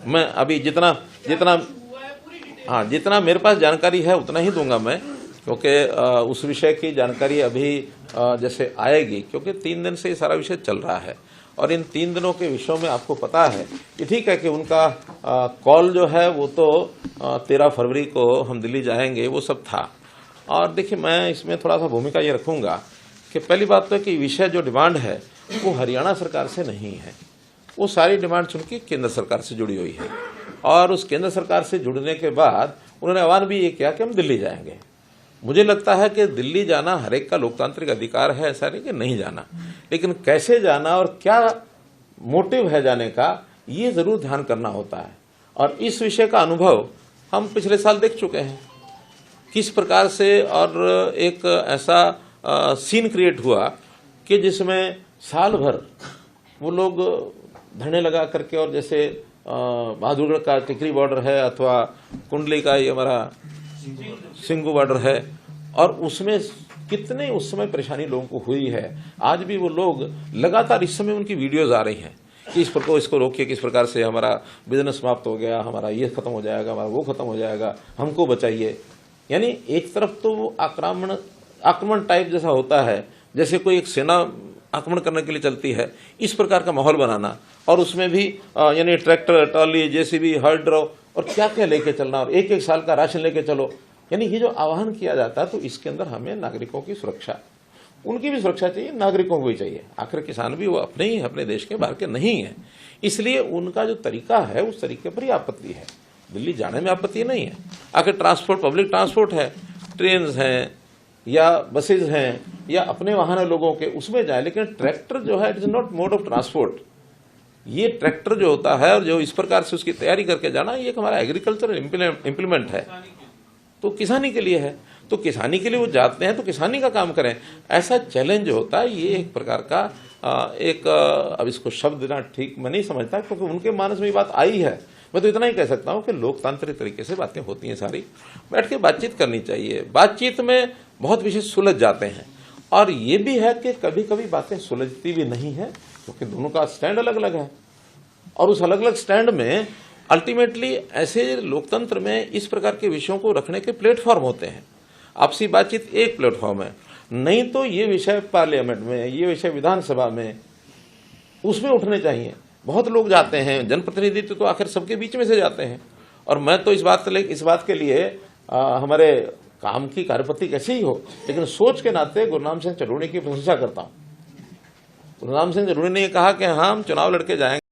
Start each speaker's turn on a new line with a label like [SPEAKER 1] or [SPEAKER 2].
[SPEAKER 1] मैं अभी जितना जितना हाँ जितना मेरे पास जानकारी है उतना ही दूंगा मैं, क्योंकि उस विषय की जानकारी अभी जैसे आएगी, क्योंकि 3 दिन से ये सारा विषय चल रहा है और इन 3 दिनों के विषयों में आपको पता है कि ठीक है कि उनका कॉल जो है वो तो 13 फरवरी को हम दिल्ली जाएंगे, वो सब था। और देखिए मैं इसमें थोड़ा सा भूमिका ये रखूंगा कि पहली बात तो है कि विषय जो डिमांड है वो हरियाणा सरकार से नहीं है, वो सारी डिमांड चूंकि केंद्र सरकार से जुड़ी हुई है और उस केंद्र सरकार से जुड़ने के बाद उन्होंने आह्वान भी ये किया कि हम दिल्ली जाएंगे। मुझे लगता है कि दिल्ली जाना हर एक का लोकतांत्रिक अधिकार है, ऐसा नहीं कि नहीं जाना, लेकिन कैसे जाना और क्या मोटिव है जाने का ये जरूर ध्यान करना होता है। और इस विषय का अनुभव हम पिछले साल देख चुके हैं किस प्रकार से, और एक ऐसा सीन क्रिएट हुआ कि जिसमें साल भर वो लोग धरने लगा करके, और जैसे बहादुरगढ़ का टिकरी बॉर्डर है अथवा कुंडली का ये हमारा सिंगू बॉर्डर है, और उसमें कितने उस समय परेशानी लोगों को हुई है। आज भी वो लोग लगातार इस समय उनकी वीडियोज आ रही हैं कि इस प्रकार इसको रोकिए, किस प्रकार से हमारा बिजनेस समाप्त हो गया, हमारा ये खत्म हो जाएगा, हमारा वो खत्म हो जाएगा, हमको बचाइए। यानी एक तरफ तो वो आक्रमण टाइप जैसा होता है, जैसे कोई एक सेना आक्रमण करने के लिए चलती है, इस प्रकार का माहौल बनाना, और उसमें भी यानी ट्रैक्टर, ट्रॉली, जेसीबी, हर्ड और क्या क्या लेके चलना, और एक साल का राशन लेके चलो। यानी ये जो आह्वान किया जाता है, तो इसके अंदर हमें नागरिकों की सुरक्षा, उनकी भी सुरक्षा चाहिए, नागरिकों को भी चाहिए। आखिर किसान भी वो अपने ही, अपने देश के बाहर के नहीं है, इसलिए उनका जो तरीका है उस तरीके पर ही आपत्ति है। दिल्ली जाने में आपत्ति नहीं है। आखिर ट्रांसपोर्ट, पब्लिक ट्रांसपोर्ट है, ट्रेन हैं या बसेज हैं या अपने वाहन है लोगों के, उसमें जाए, लेकिन ट्रैक्टर जो है it is not mode of transport. ये ट्रैक्टर जो होता है और जो इस प्रकार से उसकी तैयारी करके जाना, ये एक हमारा एग्रीकल्चर इम्प्लीमेंट है, तो किसानी के लिए है, तो किसानी के लिए वो जाते हैं तो किसानी का काम करें। ऐसा चैलेंज होता है, ये एक प्रकार का अब इसको शब्द देना ठीक मैं नहीं समझता, क्योंकि उनके मानस में ये बात आई है। मैं तो इतना ही कह सकता हूं कि लोकतांत्रिक तरीके से बातें होती हैं, सारी बैठ के बातचीत करनी चाहिए। बातचीत में बहुत विषय सुलझ जाते हैं, और ये भी है कि कभी कभी बातें सुलझती भी नहीं है, क्योंकि दोनों का स्टैंड अलग अलग है, और उस अलग अलग स्टैंड में अल्टीमेटली ऐसे लोकतंत्र में इस प्रकार के विषयों को रखने के प्लेटफॉर्म होते हैं। आपसी बातचीत एक प्लेटफॉर्म है, नहीं तो ये विषय पार्लियामेंट में, ये विषय विधानसभा में, उसमें उठने चाहिए। बहुत लोग जाते हैं, जनप्रतिनिधित्व तो आखिर सबके बीच में से जाते हैं, और मैं तो इस बात के लिए हमारे काम की कार्यपद्धति कैसे ही हो, लेकिन सोच के नाते गुरनाम सिंह चरूणी की प्रशंसा करता हूं। गुरनाम सिंह चरूणी ने कहा कि हाँ, हम चुनाव लड़के जाएंगे।